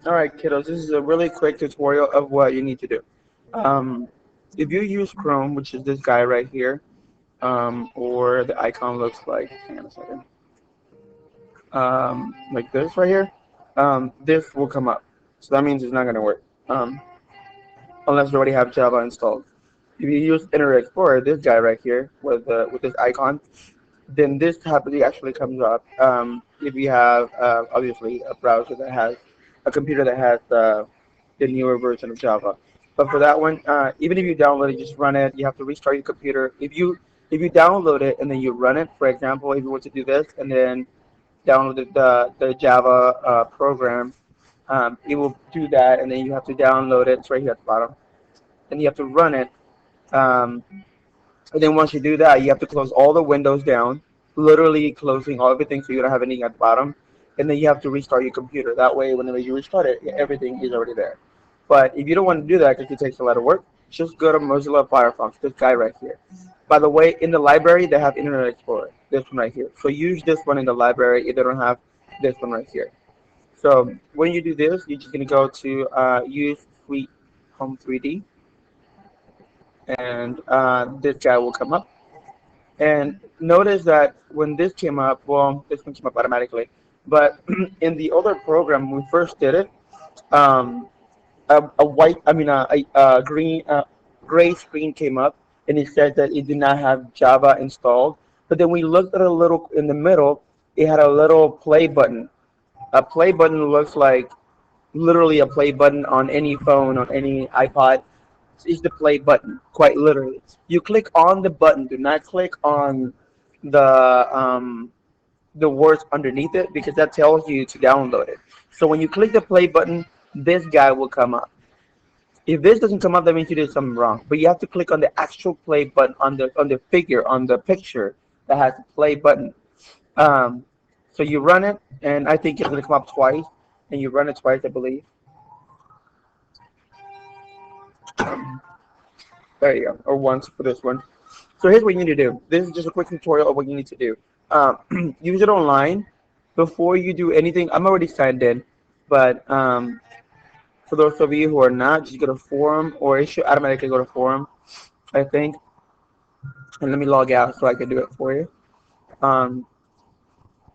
All right, kiddos, this is a really quick tutorial of what you need to do. Um, if you use Chrome, which is this guy right here, or the icon looks like, hang on a second, like this right here, this will come up. So that means it's not going to work unless you already have Java installed. If you use Internet Explorer, this guy right here with this icon, then this happily actually comes up. If you have obviously a browser that has a computer that has the newer version of Java. But for that one, even if you download it, just run it. You have to restart your computer. If you download it and then you run it, for example, if you want to do this and then download the Java program, it will do that, and then you have to download it. It's right here at the bottom, and you have to run it. Um, and then once you do that, you have to close all the windows down, literally closing all everything so you don't have anything at the bottom. And then you have to restart your computer. That way, whenever you restart it, everything is already there. But if you don't want to do that because it takes a lot of work, just go to Mozilla Firefox, this guy right here. By the way, in the library, they have Internet Explorer, this one right here. So use this one in the library if they don't have this one right here. So when you do this, you're just going to go to use Sweet Home 3D, and this guy will come up. And notice that when this came up, well, this one came up automatically. But in the other program, when we first did it, um, a white, I mean, a green, gray screen came up, and it said that it did not have Java installed. But then we looked at a little in the middle, it had a little play button. A play button looks like literally a play button on any phone, on any iPod. Is the play button, quite literally. You click on the button, do not click on the um, the words underneath it because that tells you to download it. So when you click the play button, this guy will come up. If this doesn't come up, that means you did something wrong. But you have to click on the actual play button on the figure on the picture that has the play button. Um, so you run it, and I think it's gonna come up twice, and you run it twice, I believe. There you go, or once for this one. So here's what you need to do. This is just a quick tutorial of what you need to do. Use it online before you do anything. I'm already signed in, but for those of you who are not, just go to forum, or it should automatically go to forum, I think. And let me log out so I can do it for you. Um,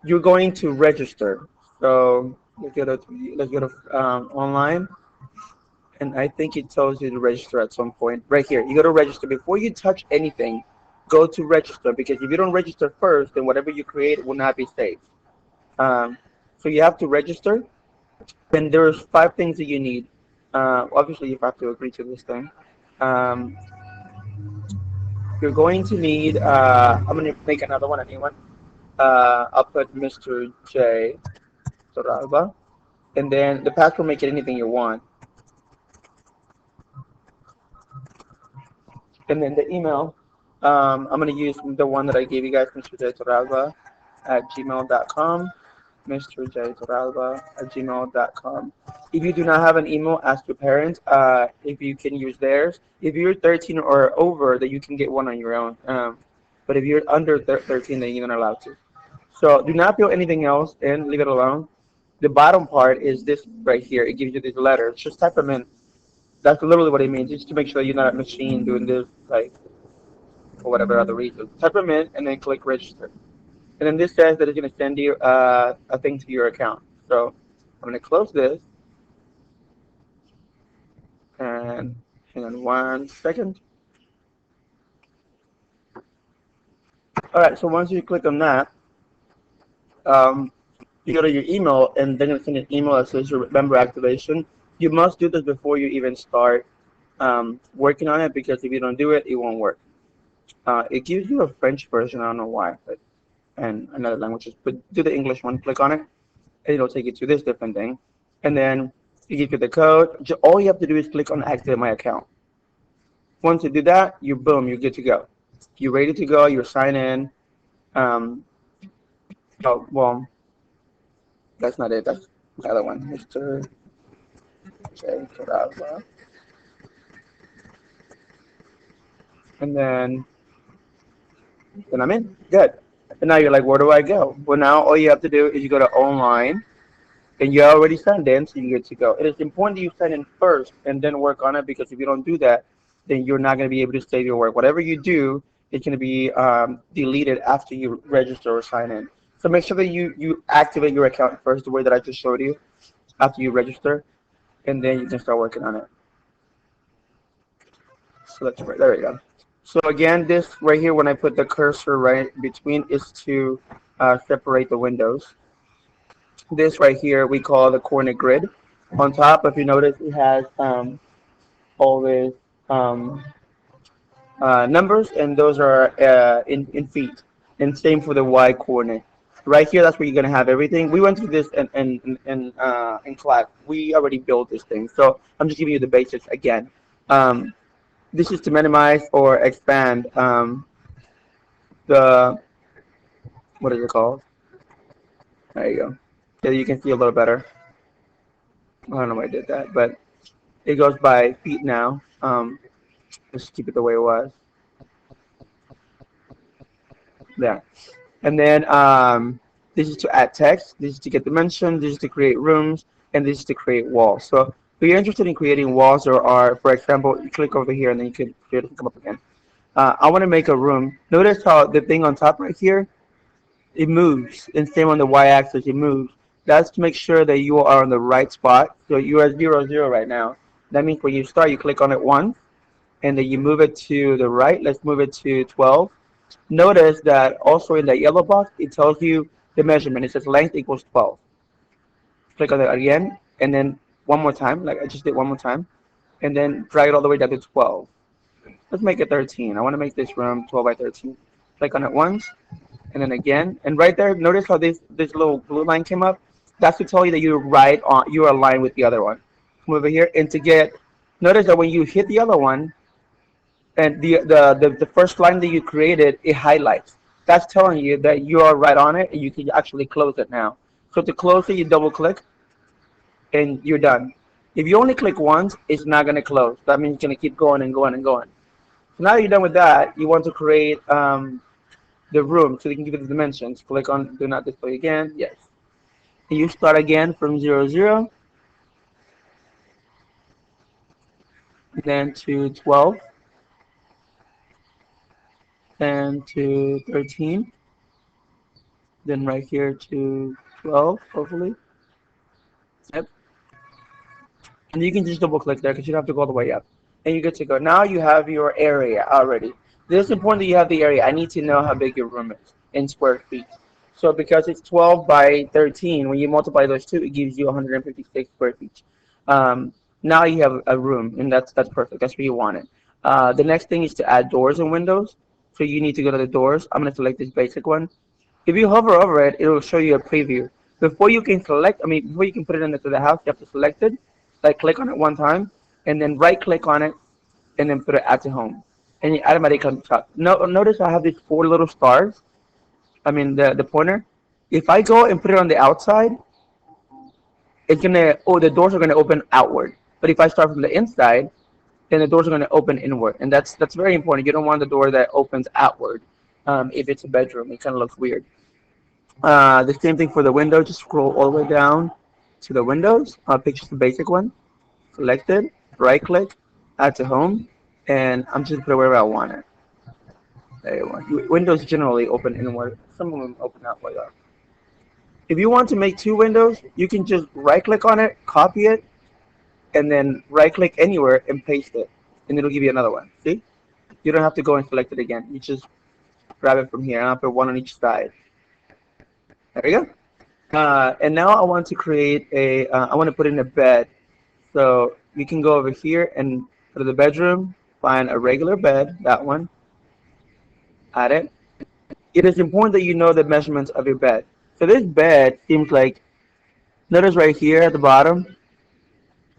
you're going to register. So let's go to online, and I think it tells you to register at some point. Right here, you go to register before you touch anything. Go to register because if you don't register first, then whatever you create will not be saved. Um, so you have to register, and there's five things that you need. Obviously, you have to agree to this thing. Um, you're going to need. I'm going to make another one, a new one. I'll put Mr. J. Toralba, and then the password make it anything you want, and then the email. I'm going to use the one that I gave you guys, Mr. J. Toralba at gmail.com. Mr. J. Toralba at gmail.com. If you do not have an email, ask your parents if you can use theirs. If you're 13 or over, then you can get one on your own. But if you're under 13, then you're not allowed to. So do not fill anything else in. Leave it alone. The bottom part is this right here. It gives you these letters. Just type them in. That's literally what it means. Just to make sure you're not a machine doing this, like for whatever other reason. Type them in and then click register. And then this says that it's going to send you a thing to your account. So I'm going to close this and hang on 1 second. All right, so once you click on that, um, you go to your email and they're going to send an email that says your member activation. You must do this before you even start working on it because if you don't do it, it won't work. It gives you a French version. I don't know why, but and another languages. But do the English one. Click on it, and it'll take you to this different thing. And then you give you the code. All you have to do is click on activate my account. Once you do that, you boom, you're good to go. You're ready to go. You're signed in. Um, oh well, that's not it. That's the other one, Mr. J. Toralba. And then I'm in. Good. And now you're like, where do I go? Well, now all you have to do is you go to online, and you're already signed in, so you're good to go. It is important that you sign in first and then work on it, because if you don't do that, then you're not going to be able to save your work. Whatever you do, it's going to be deleted after you register or sign in. So make sure that you activate your account first, the way that I just showed you, after you register, and then you can start working on it. So that's right. There we go. So again, this right here, when I put the cursor right between, is to separate the windows. This right here we call the coordinate grid. On top, if you notice, it has all these um, numbers, and those are in feet. And same for the y coordinate. Right here, that's where you're gonna have everything. We went through this in class. We already built this thing, so I'm just giving you the basics again. Um, this is to minimize or expand the, what is it called? There you go. So you can see a little better. I don't know why I did that, but it goes by feet now. Let's keep it the way it was. Yeah. And then this is to add text. This is to get dimensions. This is to create rooms, and this is to create walls. So if you're interested in creating walls, or are, for example, you click over here, and then you can create it, come up again. I want to make a room. Notice how the thing on top right here, it moves, and same on the y-axis, it moves. That's to make sure that you are on the right spot. So you are 0, 0 right now. That means when you start, you click on it once, and then you move it to the right. Let's move it to 12. Notice that also in the yellow box, it tells you the measurement. It says length equals 12. Click on it again, and then one more time, like I just did one more time, and then drag it all the way down to 12. Let's make it 13. I want to make this room 12 by 13. Click on it once, and then again, and right there, notice how this little blue line came up. That's to tell you that you're aligned with the other one. Come over here, and to get, notice that when you hit the other one, and the first line that you created, it highlights. That's telling you that you are right on it, and you can actually close it now. So to close it, you double click, and you're done. If you only click once, it's not going to close. That means it's going to keep going and going and going. So now you're done with that, you want to create the room, so you can give it the dimensions. Click on do not display again. Yes. And you start again from 0, 0, then to 12, then to 13, then right here to 12, hopefully. Yep. And you can just double click there, because you don't have to go all the way up. And you're good to go. Now you have your area already. This is important that you have the area. I need to know how big your room is in square feet. So because it's 12 by 13, when you multiply those two, it gives you 156 square feet. Now you have a room, and that's perfect. That's where you want it. The next thing is to add doors and windows. So you need to go to the doors. I'm going to select this basic one. If you hover over it, it will show you a preview. Before you can before you can put it into the house, you have to select it. Like click on it one time, and then right click on it, and then put it add to home. And you automatically comes up. Notice I have these 4 little stars. I mean the pointer. If I go and put it on the outside, the doors are gonna open outward. But if I start from the inside, then the doors are gonna open inward. And that's very important. You don't want the door that opens outward. If it's a bedroom, it kind of looks weird. The same thing for the window. Just scroll all the way down to the windows. I'll pick just the basic one. Selected. Right click. Add to home. And I'm just put it wherever I want it. There you go. Windows generally open inward. Some of them open outward. If you want to make 2 windows, you can just right click on it, copy it, and then right click anywhere and paste it. And it'll give you another one. See? You don't have to go and select it again. You just grab it from here, and I'll put 1 on each side. There we go. And now I want to create I want to put in a bed. So you can go over here and go to the bedroom, find a regular bed, that one, add it. It is important that you know the measurements of your bed. So this bed seems like, notice right here at the bottom,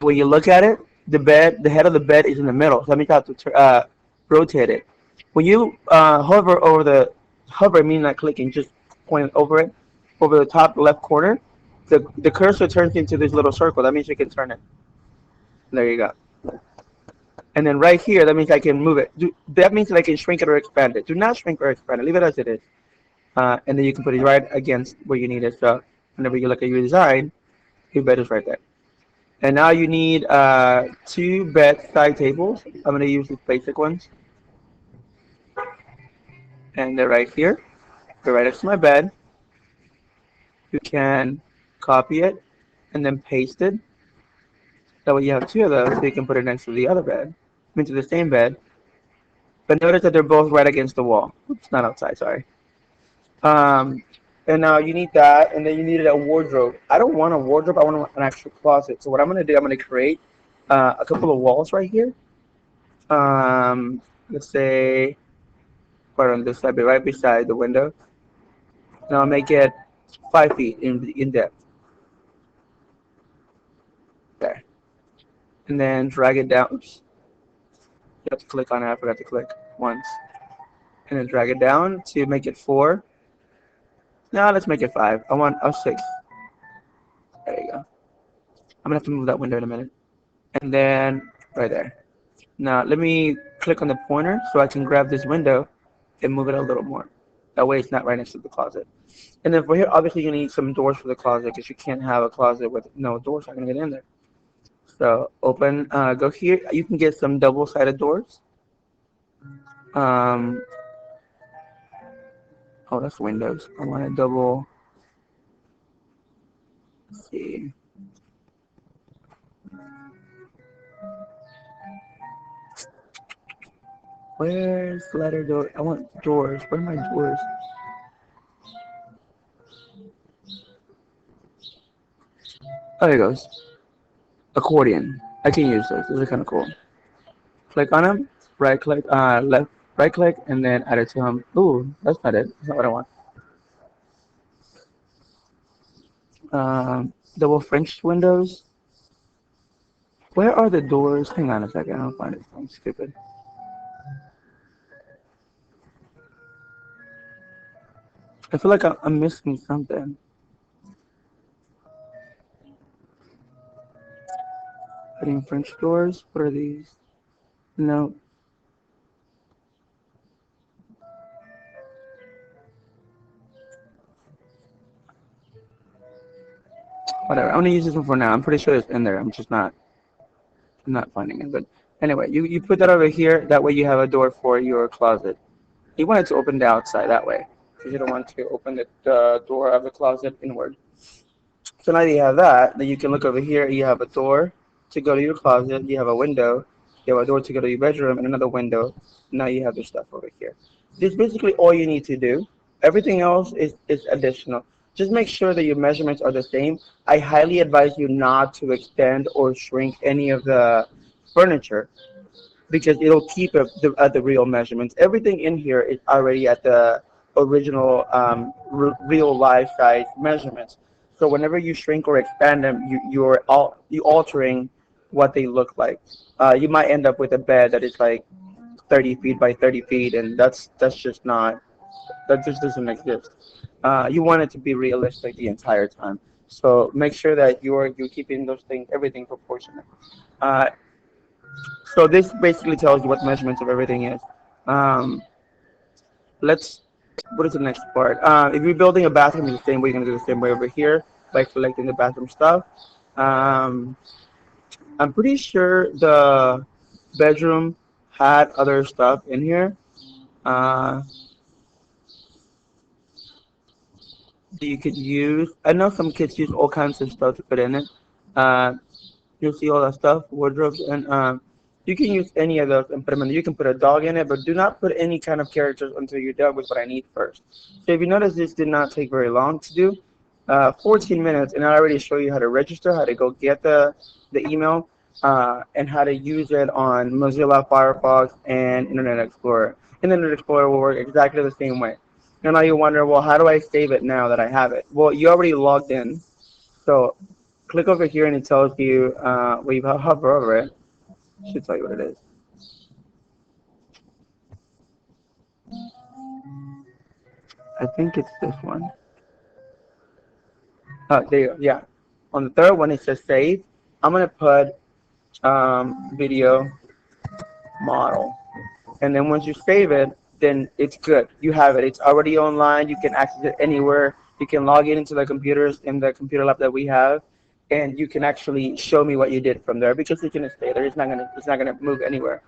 when you look at it, the head of the bed is in the middle. So that means I have to rotate it. When you hover over hover means not clicking, just point over it, over the top left corner, the cursor turns into this little circle. That means you can turn it. There you go. And then right here, that means I can move it. That means that I can shrink it or expand it. Do not shrink or expand it. Leave it as it is. And then you can put it right against where you need it. So whenever you look at your design, Your bed is right there. And now you need two bedside tables. I'm going to use these basic ones. And they're right here. They're right next to my bed. You can copy it and then paste it. That way you have two of those, so you can put it next to the other bed, into the same bed. But notice that they're both right against the wall. It's not outside, sorry. Um, and now you need that, and then you needed a wardrobe. I don't want a wardrobe, I want an actual closet. So what I'm going to do, I'm going to create a couple of walls right here. Let's say, right on this side, but right beside the window. Now I'll make it 5 feet in depth. There. And then drag it down. Oops. You have to click on it. I forgot to click once. And then drag it down to make it 4. Now let's make it 5. I want a 6. There you go. I'm gonna have to move that window in a minute. And then right there. Now let me click on the pointer so I can grab this window and move it a little more. That way it's not right next to the closet. And then for here, obviously you need some doors for the closet because you can't have a closet with no doors. Not gonna get in there. So open, go here. You can get some double-sided doors. Oh, that's windows. I want a double. Let's see. Where's the letter door? I want doors. Where are my doors? Oh, there it goes. Accordion. I can use those. Those are kind of cool. Click on them. Right click. Left. Right click, and then add it to them. Ooh, that's not it. That's not what I want. Double French windows. Where are the doors? Hang on a second. I don't find it. I'm stupid. I feel like I'm missing something. Putting French doors. What are these? No. Whatever. I'm gonna use this one for now. I'm pretty sure it's in there. I'm not finding it. But anyway, you put that over here. That way you have a door for your closet. You want it to open the outside that way, because you don't want to open the door of the closet inward. So now that you have that, then you can look over here. You have a door to go to your closet. You have a window. You have a door to go to your bedroom and another window. Now you have your stuff over here. This is basically all you need to do. Everything else is additional. Just make sure that your measurements are the same. I highly advise you not to extend or shrink any of the furniture because it'll keep at the real measurements. Everything in here is already at the original real life size measurements. So whenever you shrink or expand them, you're altering what they look like. You might end up with a bed that is like 30 feet by 30 feet, and that's just not, that just doesn't exist. You want it to be realistic the entire time. So make sure that you're keeping those things, everything proportionate. Uh, so this basically tells you what measurements of everything is. Um, let's, what is the next part? If you're building a bathroom in the same way, you're going to do the same way over here by selecting the bathroom stuff. Um, I'm pretty sure the bedroom had other stuff in here. Uh, that you could use. I know some kids use all kinds of stuff to put in it. Uh, you'll see all that stuff, wardrobes, and you can use any of those and put them in. You can put a dog in it, but do not put any kind of characters until you're done with what I need first. So if you notice, this did not take very long to do. 14 minutes, and I already show you how to register, how to go get the email, and how to use it on Mozilla Firefox and Internet Explorer. Internet Explorer will work exactly the same way. And now you wonder, well, how do I save it now that I have it? Well, you already logged in. So click over here and it tells you, well, you hover over it. It should tell you what it is. I think it's this one. Oh, there you go. Yeah. On the third one, it says save. I'm going to put video model. And then once you save it, then it's good. You have it. It's already online. You can access it anywhere. You can log in into the computers in the computer lab that we have, and you can actually show me what you did from there because it's gonna stay there. It's not gonna move anywhere.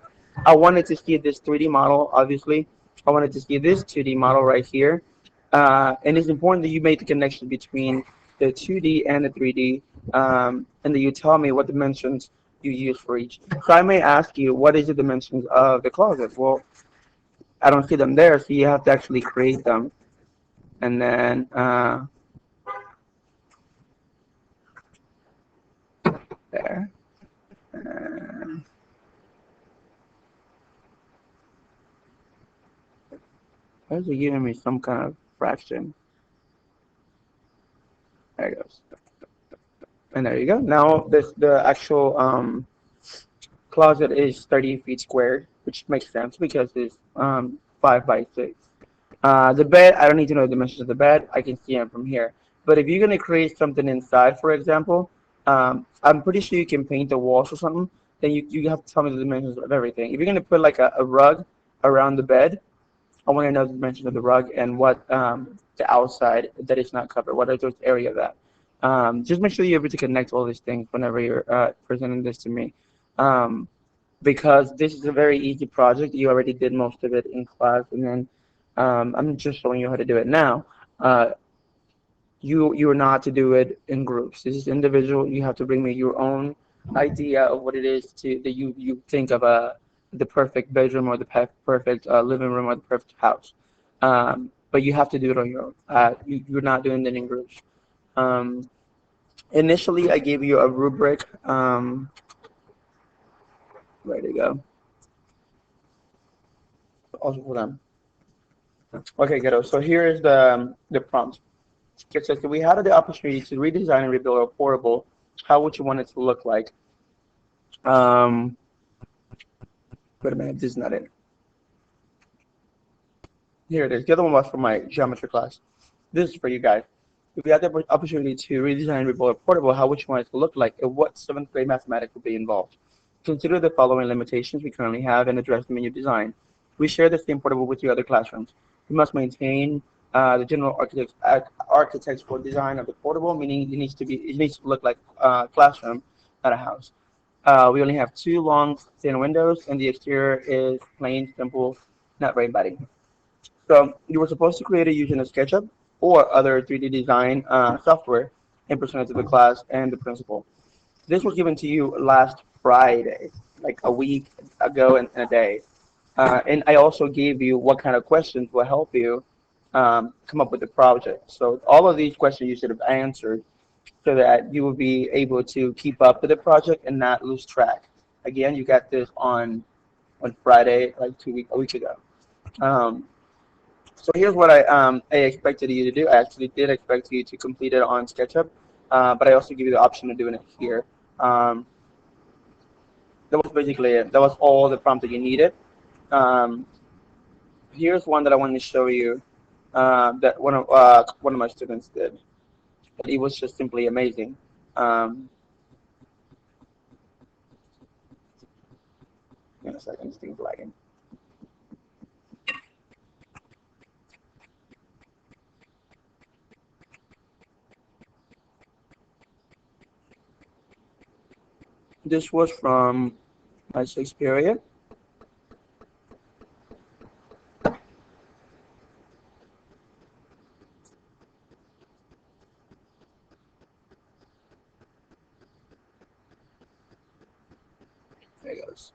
I wanted to see this 3D model, obviously. I wanted to see this 2D model right here. And it's important that you make the connection between the 2D and the 3D, and that you tell me what dimensions you use for each. So I may ask you, what is the dimensions of the closet? Well, I don't see them there, so you have to actually create them. And then there. Uh, why is it giving me some kind of fraction? There it goes. And there you go. Now this the actual closet is 30 feet squared, which makes sense because it's 5 by 6. The bed, I don't need to know the dimensions of the bed. I can see it from here. But if you're gonna create something inside, for example, I'm pretty sure you can paint the walls or something. Then you have to tell me the dimensions of everything. If you're gonna put like a rug around the bed, I want to know the dimension of the rug and what the outside that is not covered. What are those area of that? Just make sure you're able to connect all these things whenever you're presenting this to me. Um, because this is a very easy project. You already did most of it in class, and then I'm just showing you how to do it now. Uh, you are not to do it in groups. This is individual. You have to bring me your own idea of what it is to that you think of the perfect bedroom or the perfect living room or the perfect house. But you have to do it on your own. You're not doing it in groups. Um, Initially, I gave you a rubric. Where to go? Also, hold on. Okay, kiddo. So here is the prompt. It says, if we had the opportunity to redesign and rebuild a portable, how would you want it to look like? Um, Wait a minute, this is not it. Here it is. The other one was for my geometry class. This is for you guys. If you had the opportunity to redesign and rebuild a portable, how would you want it to look like, and what seventh grade mathematics would be involved? Consider the following limitations we currently have and address them in your design. We share the same portable with your other classrooms. We must maintain the general architectural design of the portable, meaning it needs to look like a classroom, not a house. We only have two long, thin windows, and the exterior is plain, simple, not very body. So you were supposed to create it using a SketchUp or other 3D design software and present it to the class and the principal. This was given to you last Friday, like a week ago and a day. And I also gave you what kind of questions will help you come up with the project. So all of these questions you should have answered so that you will be able to keep up with the project and not lose track. Again, you got this on Friday, like a week ago. Um, so here's what I expected you to do. I actually did expect you to complete it on SketchUp, but I also give you the option of doing it here. Um, that was basically it. That was all the prompt that you needed. Um, Here's one that I wanted to show you that one of my students did. It was just simply amazing. Um, in a second, this thing's lagging. This was from my sixth period. There it goes.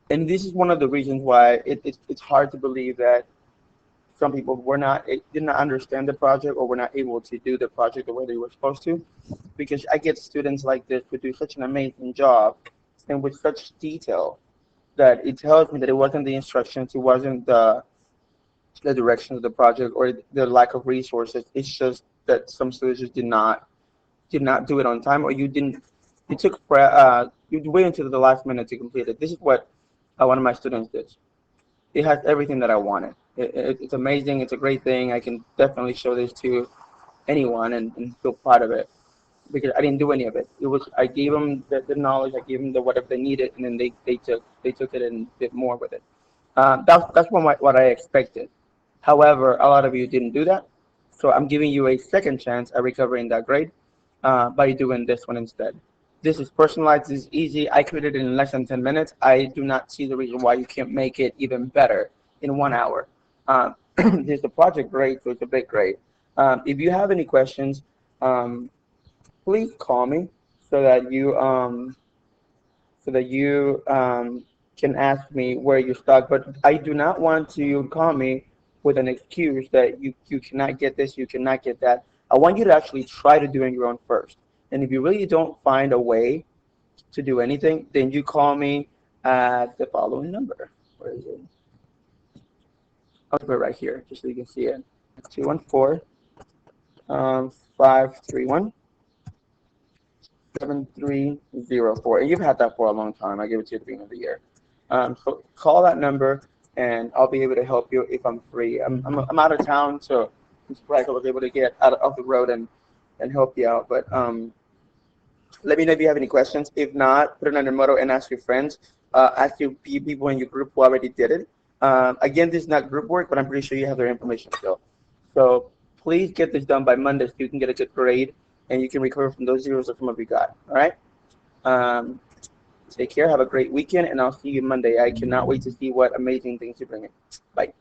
And this is one of the reasons why it's hard to believe that some people did not understand the project or were not able to do the project the way they were supposed to, because I get students like this who do such an amazing job and with such detail that it tells me that it wasn't the instructions, it wasn't the direction of the project or the lack of resources. It's just that some students just did not do it on time, or you took you waited until the last minute to complete it. This is what one of my students did. It has everything that I wanted. It's amazing. It's a great thing. I can definitely show this to anyone and feel proud of it because I didn't do any of it. It was I gave them the knowledge, I gave them the whatever they needed, and then they took it and did more with it. That's what I expected. However, a lot of you didn't do that. So I'm giving you a second chance at recovering that grade by doing this one instead. This is personalized, this is easy. I created it in less than 10 minutes. I do not see the reason why you can't make it even better in 1 hour. This is a project grade, so it's a big grade. If you have any questions, um, please call me so that you can ask me where you're stuck. But I do not want you to call me with an excuse that you cannot get this, you cannot get that. I want you to actually try to do it on your own first. And if you really don't find a way to do anything, then you call me at the following number. Where is it? I'll put it right here, just so you can see it. 214 531 7304. And you've had that for a long time. I gave it to you at the beginning of the year. So call that number, and I'll be able to help you if I'm free. I'm out of town, so I'm surprised I was able to get out of the road and help you out. But let me know if you have any questions. If not, put it on your motto and ask your friends. Ask your people in your group who already did it. Again, this is not group work, but I'm pretty sure you have their information still. So please get this done by Monday so you can get a good grade and you can recover from those zeros that some of you got. All right? Um, Take care. Have a great weekend, and I'll see you Monday. I cannot wait to see what amazing things you bring in. Bye.